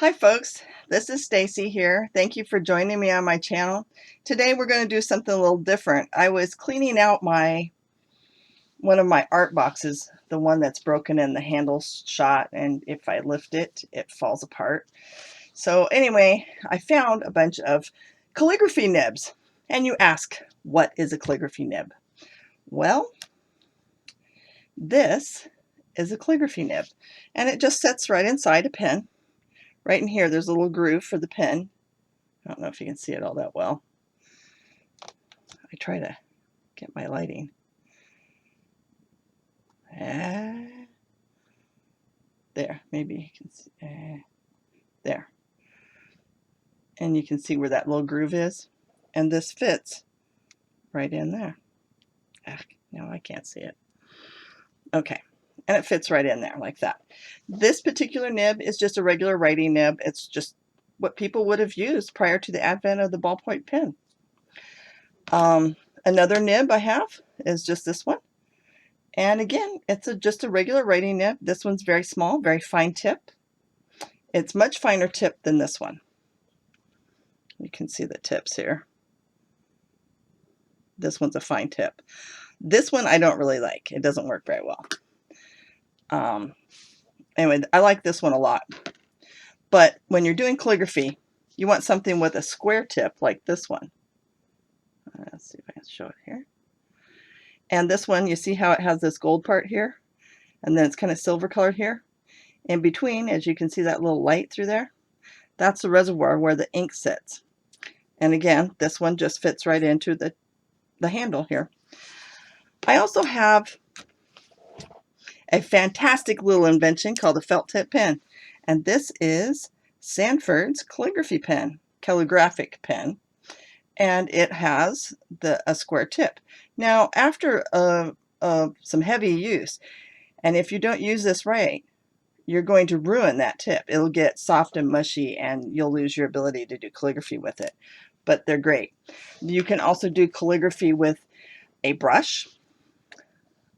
Hi folks, this is Stacy here. Thank you for joining me on my channel. Today we're going to do something a little different. I was cleaning out one of my art boxes, the one that's broken and the handle's shot, and if I lift it, it falls apart. So anyway, I found a bunch of calligraphy nibs. And you ask, what is a calligraphy nib? Well, this is a calligraphy nib, and it just sits right inside a pen. Right in here, there's a little groove for the pen. I don't know if you can see it all that well. I try to get my lighting. There, maybe you can see. There. And you can see where that little groove is. And this fits right in there. No, I can't see it. Okay. And it fits right in there like that. This particular nib is just a regular writing nib. It's just what people would have used prior to the advent of the ballpoint pen. Another nib I have is just this one. And again, it's just a regular writing nib. This one's very small, very fine tip. It's much finer tip than this one. You can see the tips here. This one's a fine tip. This one I don't really like. It doesn't work very well. Anyway, I like this one a lot. But when you're doing calligraphy, you want something with a square tip like this one. Let's see if I can show it here. And this one, you see how it has this gold part here? And then it's kind of silver colored here. In between, as you can see that little light through there, that's the reservoir where the ink sits. And again, this one just fits right into the handle here. I also have a fantastic little invention called a felt tip pen. And this is Sanford's calligraphy pen, calligraphic pen. And it has a square tip. Now, after some heavy use, and if you don't use this right, you're going to ruin that tip. It'll get soft and mushy and you'll lose your ability to do calligraphy with it. But they're great. You can also do calligraphy with a brush,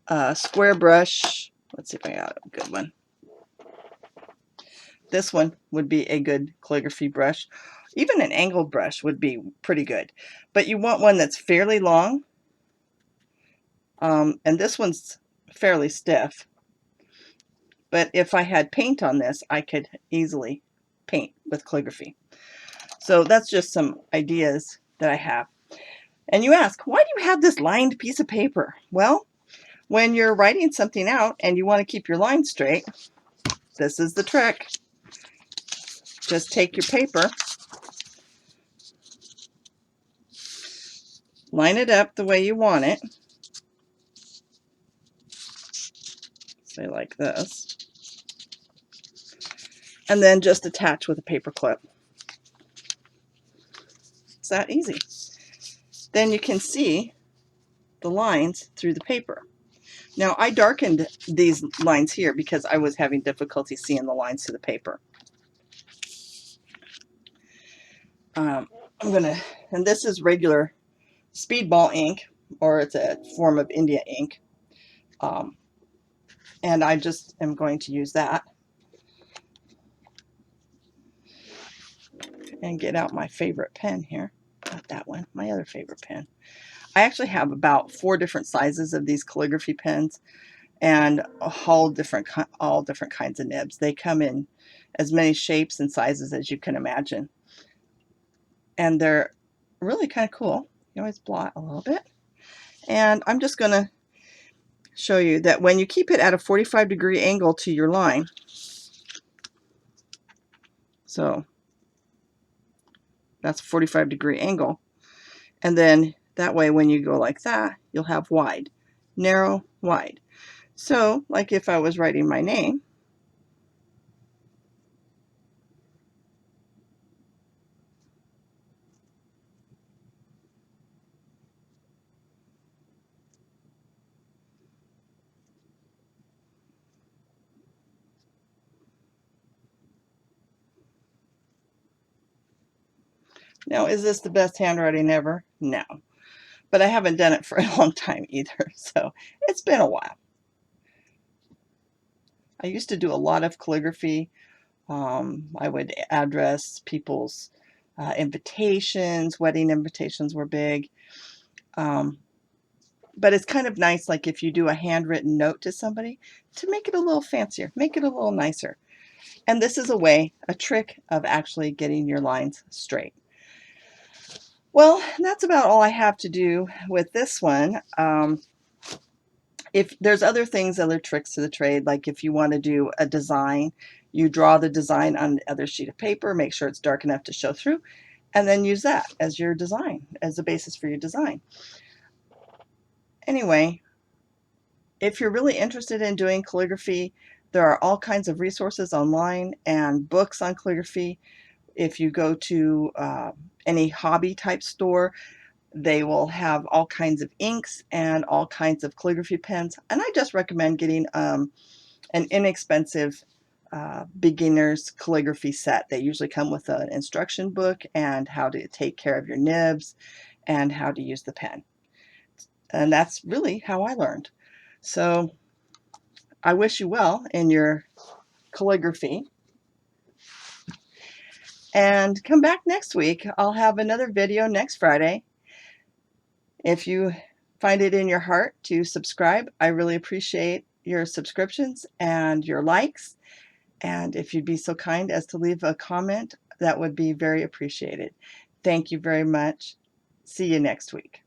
a square brush. Let's see if I got a good one. This one would be a good calligraphy brush. Even an angled brush would be pretty good. But you want one that's fairly long. And this one's fairly stiff. But if I had paint on this, I could easily paint with calligraphy. So that's just some ideas that I have. And you ask, why do you have this lined piece of paper? Well, when you're writing something out and you want to keep your lines straight, this is the trick. Just take your paper, line it up the way you want it, say like this, and then just attach with a paper clip. It's that easy. Then you can see the lines through the paper. Now I darkened these lines here because I was having difficulty seeing the lines through the paper. And this is regular speedball ink, or it's a form of India ink. And I just am going to use that and get out my favorite pen here. Not that one, my other favorite pen. I actually have about 4 different sizes of these calligraphy pens, and all different kinds of nibs. They come in as many shapes and sizes as you can imagine. And they're really kind of cool. You always blot a little bit. And I'm just going to show you that when you keep it at a 45-degree angle to your line, so that's a 45-degree angle, and then that way when you go like that, you'll have wide, narrow, wide. So like if I was writing my name, now is this the best handwriting ever? No. But I haven't done it for a long time either, so it's been a while. I used to do a lot of calligraphy I would address people's invitations. Wedding invitations were big. But it's kind of nice, like if you do a handwritten note to somebody, to make it a little fancier, make it a little nicer. And this is a trick of actually getting your lines straight. Well, that's about all I have to do with this one. If there's other things, other tricks to the trade, like if you want to do a design, you draw the design on the other sheet of paper, make sure it's dark enough to show through, and then use that as your design, as the basis for your design. Anyway, if you're really interested in doing calligraphy, there are all kinds of resources online and books on calligraphy. If you go to any hobby type store, they will have all kinds of inks and all kinds of calligraphy pens. And I just recommend getting an inexpensive beginner's calligraphy set. They usually come with an instruction book and how to take care of your nibs and how to use the pen. And that's really how I learned. So I wish you well in your calligraphy. And come back next week. I'll have another video next Friday. If you find it in your heart to subscribe, I really appreciate your subscriptions and your likes. And if you'd be so kind as to leave a comment, that would be very appreciated. Thank you very much. See you next week.